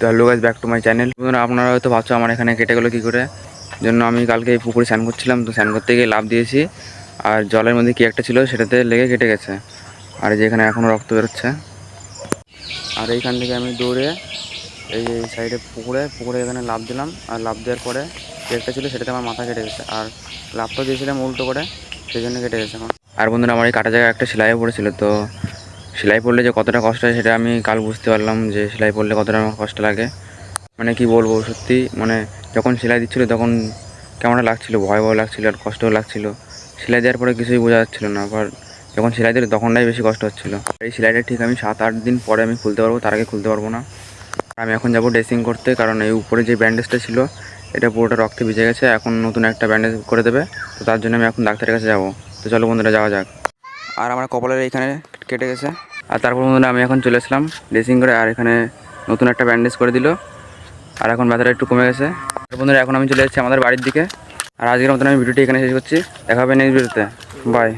Hello guys, back to my channel. বন্ধুরা, আপনারা হয়তো ভাবছো আমার এখানে কেটে গেলো কী করে। জন্য আমি কালকে এই পুকুরে স্নান করছিলাম, তো স্নান করতে গিয়ে লাফ দিয়েছি, আর জলের মধ্যে কী একটা ছিল সেটাতে লেগে কেটে গেছে। আর যেখানে এখনও রক্ত বেরোচ্ছে। আর এইখান থেকে আমি দৌড়ে এই সাইডে পুকুরে এখানে লাফ দিলাম, আর লাফ দেওয়ার পরে যে একটা ছিল সেটাতে আমার মাথা কেটে গেছে। আর লাফটা দিয়েছিলাম উল্টো করে, সেই জন্য কেটে গেছে এখন। আর বন্ধুরা, আমার এই কাটা জায়গায় একটা সেলাই পড়েছিল, তো সেলাই পড়লে যে কতটা কষ্ট হয় সেটা আমি কাল বুঝতে পারলাম, যে সেলাই পড়লে কতটা আমার কষ্ট লাগে। মানে কি বলবো, সত্যি মানে যখন সেলাই দিচ্ছিলো তখন কেমন লাগছিলো, ভয় লাগছিলো আর কষ্টও লাগছিলো। সেলাই দেওয়ার পরে কিছুই বোঝা যাচ্ছিলো না, আবার যখন সেলাই দিল তখনটাই বেশি কষ্ট হচ্ছিলো। এই সেলাইটা ঠিক আমি 7-8 দিন পরে আমি খুলতে পারবো, তার আগে খুলতে পারবো না। আমি এখন যাবো ড্রেসিং করতে, কারণ এই উপরে যে ব্যান্ডেজটা ছিল এটা পুরোটা রক্তে ভিজে গেছে, এখন নতুন একটা ব্যান্ডেজ করে দেবে। তো তার জন্য আমি এখন ডাক্তারের কাছে যাবো। তো চলো বন্ধুরা, যাওয়া যাক। আর আমার কপালের এইখানে কেটে গেছে। আর তারপর বন্ধুরা আমি এখন চলে আসলাম ড্রেসিং করে, আর এখানে নতুন একটা ব্যান্ডেজ করে দিল, আর এখন ব্যথাটা একটু কমে গেছে। বন্ধুরা, এখন আমি চলে যাচ্ছি আমাদের বাড়ির দিকে। আর আজকের মতন আমি ভিডিওটি এখানে শেষ করছি। দেখা হবে নেক্সট ভিডিওতে। বাই।